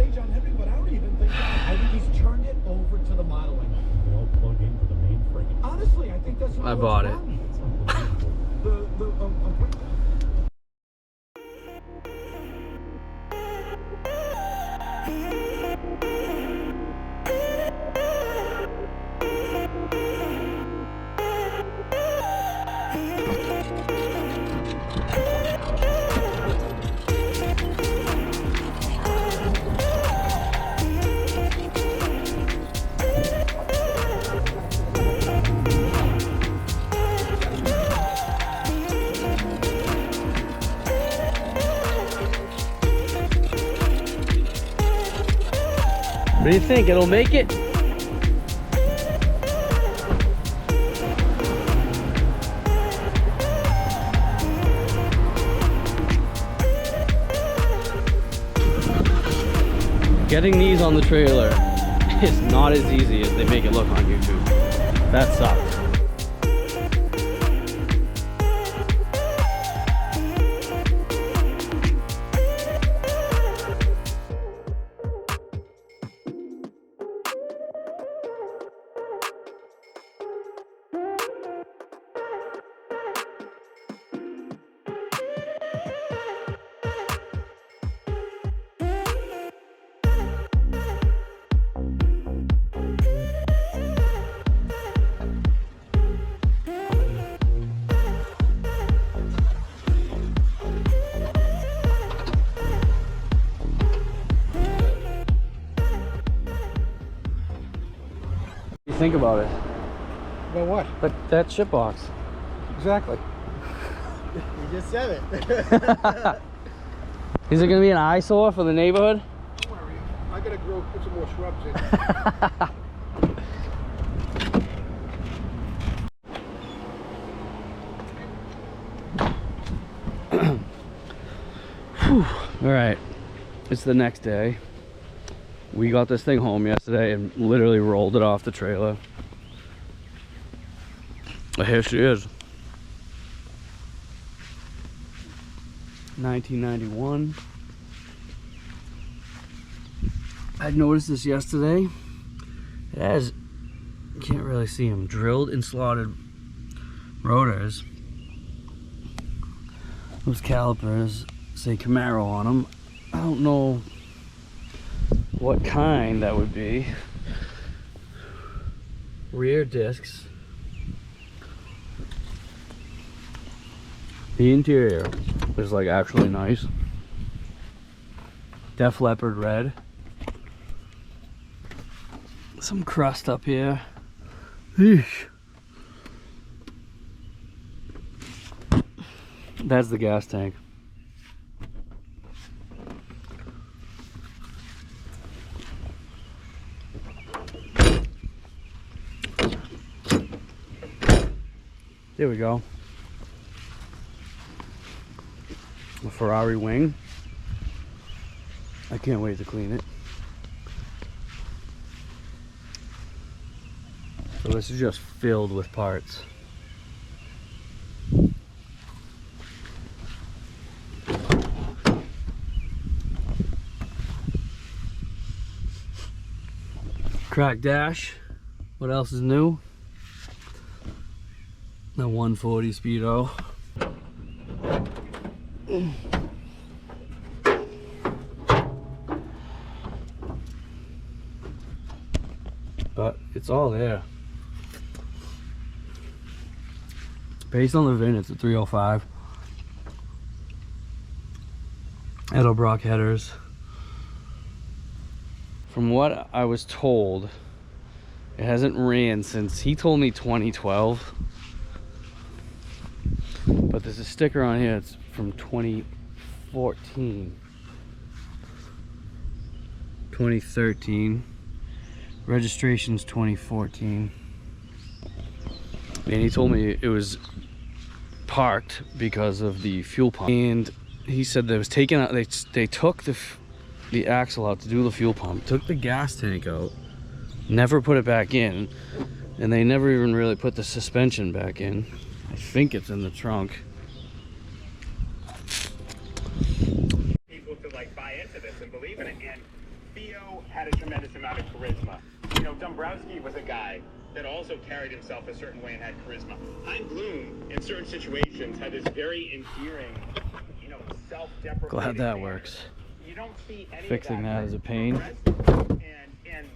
stage on Henry, but I don't even think that. I think he's turned it over to the modeling. They all plug into the mainframe. Honestly, I think that's. I bought it. What do you think? It'll make it? Getting these on the trailer is not as easy as they make it look on YouTube. That sucks. Think about it. About what? But that shit box. Exactly. You just said it. Is it gonna be an eyesore for the neighborhood? Don't worry. I gotta put some more shrubs in. All right, it's the next day. We got this thing home yesterday and literally rolled it off the trailer. But here she is. 1991. I noticed this yesterday. It has, you can't really see them, drilled and slotted rotors. Those calipers say Camaro on them. I don't know what kind that would be. Rear discs. The interior is like actually nice. Def Leppard red. Some crust up here. Eesh. That's the gas tank. There we go. A Ferrari wing. I can't wait to clean it. So this is just filled with parts. Cracked dash. What else is new? The 140 Speedo. But it's all there. Based on the VIN, it's a 305. Edelbrock headers. From what I was told, it hasn't ran since, he told me 2012. But there's a sticker on here, it's from 2014. 2013. Registration's 2014. And he told me it was parked because of the fuel pump. And he said that it was taken out, they took the axle out to do the fuel pump, took the gas tank out, never put it back in, and they never even really put the suspension back in. I think it's in the trunk. People to like buy into this and believe in it, and Theo had a tremendous amount of charisma. You know, Dombrowski was a guy that also carried himself a certain way and had charisma. Hein Bloom, in certain situations, had this very endearing, you know, self-deprecating. Glad that manner. works. You don't see any Fixing of that is a pain. And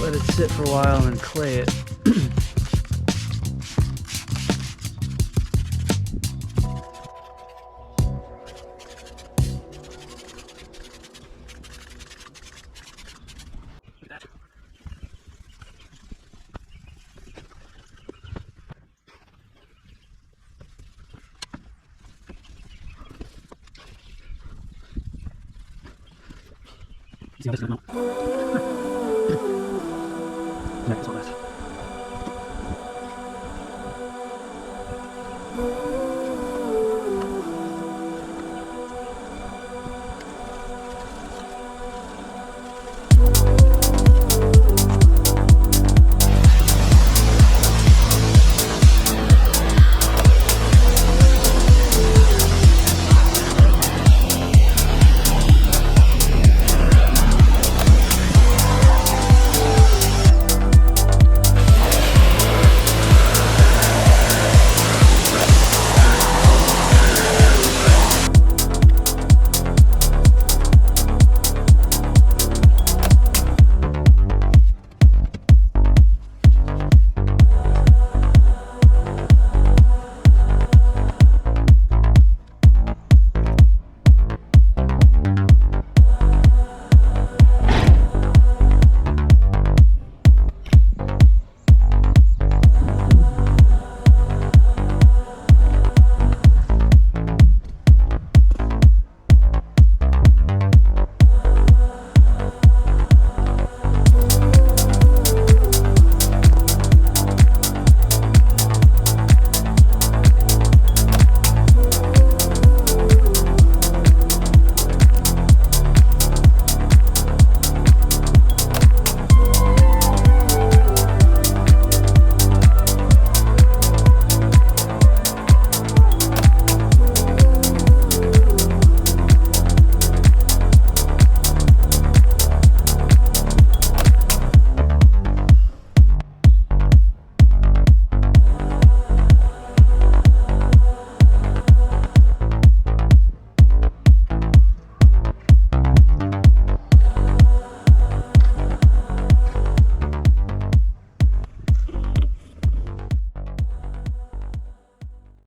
let it sit for a while and then clay it. See how this is going.